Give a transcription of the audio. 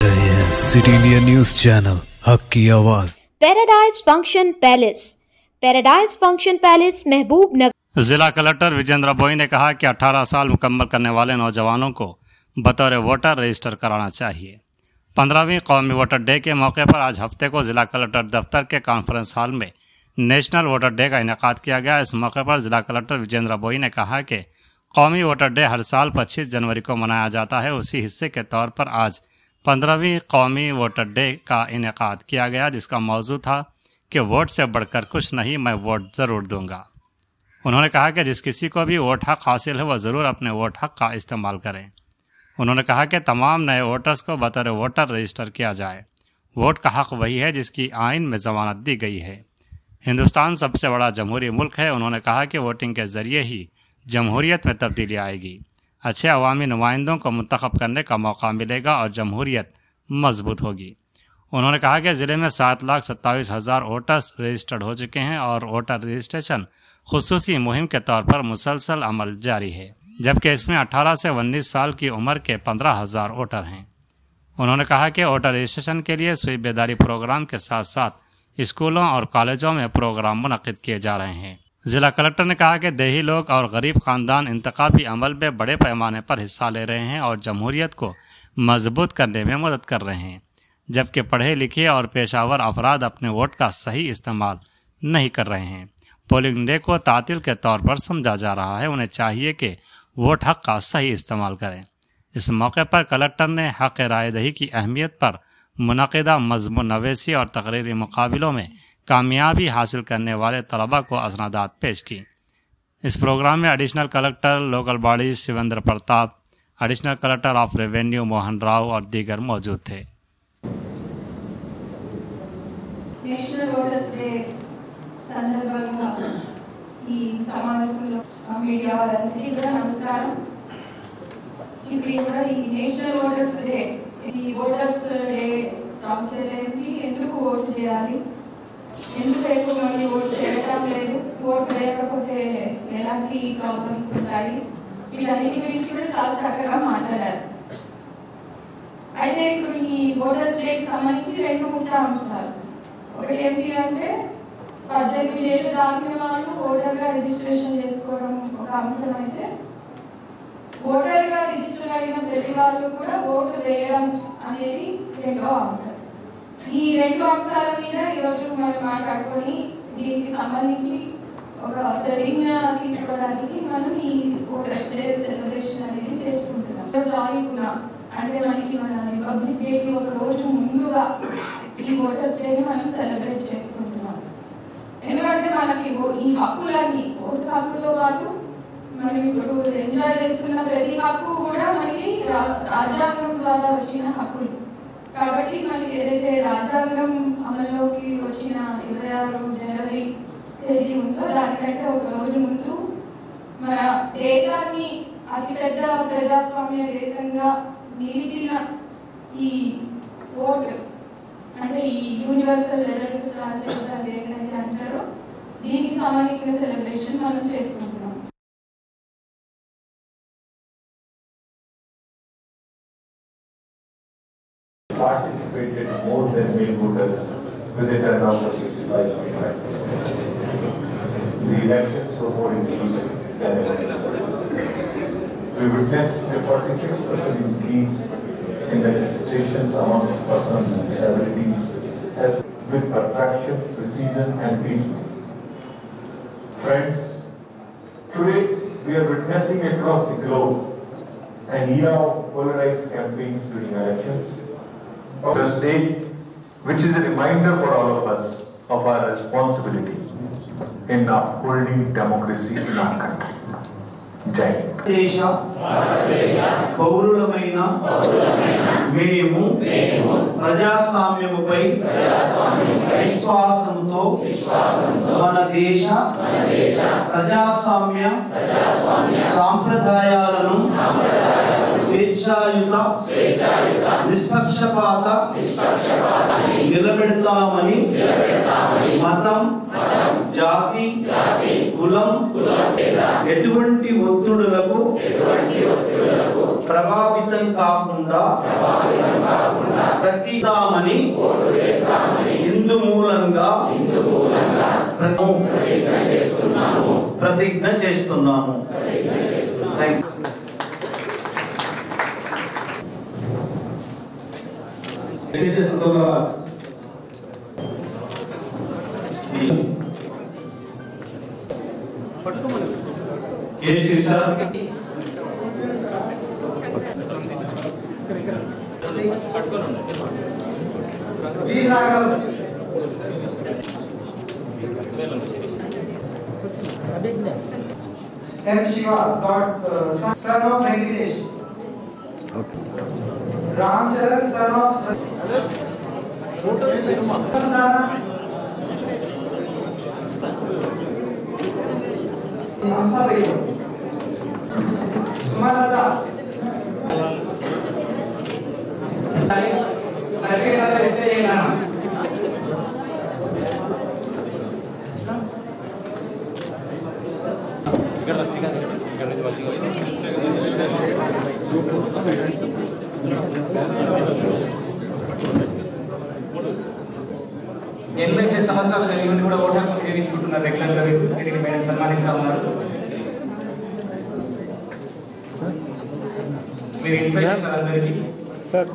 City India news channel हक की आवाज। पैराडाइज फंक्शन पैलेस महबूब नगर। जिला कलेक्टर विजेंद्र बोई ने कहा कि 18 साल मुकम्मल करने वाले नौजवानों को बतौर वोटर रजिस्टर कराना चाहिए। 15वीं कौमी वोटर डे के मौके पर आज हफ्ते को जिला कलेक्टर दफ्तर के कॉन्फ्रेंस हॉल में नेशनल वोटर डे का इनेकाद किया गया। इस मौके पर जिला कलेक्टर विजेंद्र बोई ने कहा कि कौमी वोटर डे हर साल 25 जनवरी को मनाया जाता है। उसी हिस्से के तौर पर आज 15वीं कौमी वोटर डे का इनेकाद किया गया, जिसका मौजू था कि वोट से बढ़कर कुछ नहीं, मैं वोट ज़रूर दूंगा। उन्होंने कहा कि जिस किसी को भी वोट हक हासिल है वह ज़रूर अपने वोट हक का इस्तेमाल करें। उन्होंने कहा कि तमाम नए वोटर्स को बतौर वोटर रजिस्टर किया जाए। वोट का हक वही है जिसकी आइन में ज़मानत दी गई है। हिंदुस्तान सबसे बड़ा जमहूरी मुल्क है। उन्होंने कहा कि वोटिंग के ज़रिए ही जमहूरियत में तब्दीली आएगी, अच्छे अवामी नुमाइंदों को मुंतखब करने का मौका मिलेगा और जमहूरियत मजबूत होगी। उन्होंने कहा कि ज़िले में 7,27,000 वोटर्स रजिस्टर्ड हो चुके हैं और वोटर रजिस्ट्रेशन खुसूसी मुहिम के तौर पर मुसलसल अमल जारी है, जबकि इसमें 18 से 19 साल की उम्र के 15,000 वोटर हैं। उन्होंने कहा कि वोटर रजिस्ट्रेशन के लिए स्वीप बेदारी प्रोग्राम के साथ साथ स्कूलों और कॉलेजों में प्रोग्राम मुनक्किद किए जा रहे हैं। जिला कलेक्टर ने कहा कि देही लोग और गरीब ख़ानदान इंतखाबी अमल में बड़े पैमाने पर हिस्सा ले रहे हैं और जमहूरियत को मजबूत करने में मदद कर रहे हैं, जबकि पढ़े लिखे और पेशावर अफराद अपने वोट का सही इस्तेमाल नहीं कर रहे हैं। पोलिंग डे को तातील के तौर पर समझा जा रहा है। उन्हें चाहिए कि वोट हक का सही इस्तेमाल करें। इस मौके पर कलेक्टर ने हक रायदही की अहमियत पर मुनक़िदा मज़मून नवेसी और तकरीरी मुकाबलों में कामयाबी हासिल करने वाले तलबा को असनादात पेश की। इस प्रोग्राम में additional collector local bodies Shivendra Pratap, additional collector of revenue Mohan Rao और दीगर मौजूद थे। నేషనల్ వోటర్స్ డే సందర్భంగా ఈ సమావేశంలో మీడియా వారందరికీ కూడా నమస్కారం। ఇప్పుడు ఈ నేషనల్ వోటర్స్ డే, ఈ వోటర్స్ డే ప్రాముఖ్యత ఏంటి, ఎందుకు ఓటు చేయాలి, ఎందుకు ఎక్కువ మంది ఓటు చేయడం లేదు, ఓటు వేయకపోతే ఎలాంటి ప్రాబ్లమ్స్ ఉంటాయి, వీటన్నిటి గురించి కూడా చాలా చక్కగా మాట్లాడారు। అయితే ఇప్పుడు ఈ వోటర్స్ డేకి సంబంధించి 2 ముఖ్య అంశాలు. ఒకటి ఏంటి అంటే 18 ఏళ్ళు దాటిన వాళ్ళు ఓటర్గా రిజిస్ట్రేషన్ చేసుకోవడం ఒక అంశం అయితే, ఓటర్గా రిజిస్టర్ అయిన ప్రతి వాళ్ళు కూడా ఓటు వేయడం అనేది 2వ అంశం। ఈ 2 అంశాల మీద ఈరోజు మనం మాట్లాడుకొని దీనికి సంబంధించి ఒక ప్రతిజ్ఞ తీసుకోవడానికి మనం ఈ వోటర్స్ డే సెలబ్రేషన్ అనేది చేసుకుంటున్నాం। అంటే మనకి మన రిపబ్లిక్ డేకి ఒక రోజు ముందుగా ఈ వోటర్స్ డేని మనం సెలబ్రేట్ చేసుకుంటున్నాం। ఎందుకంటే మనకి ఈ హక్కులన్నీ, ఓటు హక్కుతో పాటు మనం ఇప్పుడు ఎంజాయ్ చేస్తున్న ప్రతి హక్కు కూడా మనకి రాజ్యాంగం ద్వారా వచ్చిన హక్కులు కాబట్టి మనకి ఏదైతే రాజ్యాంగం అమల్లోకి వచ్చిన 26 జనవరి తేదీ ఉందో దానికంటే ఒక రోజు ముందు మన దేశాన్ని అతిపెద్ద ప్రజాస్వామ్య దేశంగా నిలిపిన ఈ ఓటు, అంటే ఈ యూనివర్సల్ ఎలక్టరల్ ఫ్రాంచైజ్ అని ఏదైతే అంటారో, దీనికి సంబంధించిన సెలబ్రేషన్ మనం చేసుకుంటున్నాం। Participated more than male voters with a turnout of 65.5%. The elections were more inclusive than ever. We witnessed a 46% increase in registrations amongst persons with disabilities, as with perfection, precision and peaceful. Friends, today we are witnessing across the globe an era of polarized campaigns during elections. This day, which is a reminder for all of us of our responsibility in upholding democracy in our country. Jai Hind. పౌరులమైన మేము ప్రజాస్వామ్యముపై విశ్వాసంతో మన దేశ ప్రజాస్వామ్య సాంప్రదాయాలను స్వేచ్ఛాయుత నిష్పక్షపాత నిలబెడతామని మతం, జాతి, కులం ఎటువంటి ఒత్తిడులకు ప్రభావితం కాకుండా ప్రతిస్తామని ఇందు మూలంగా ప్రతిజ్ఞ చేస్తున్నాము. Thank you. M. Shiva, son of Venkatesh. Ramcharan, son of Amsabai. Sumalata. ఎనభై సంవత్సరాలు కలిగి ఉండి కూడా ఓటు హక్కు వినియోగించుకుంటున్నారు. రెగ్యులర్గా వీటికి మేడం సన్మానిస్తా ఉన్నారు. మీరు ఇన్స్పైర్ చేస్తారు అందరికీ. సార్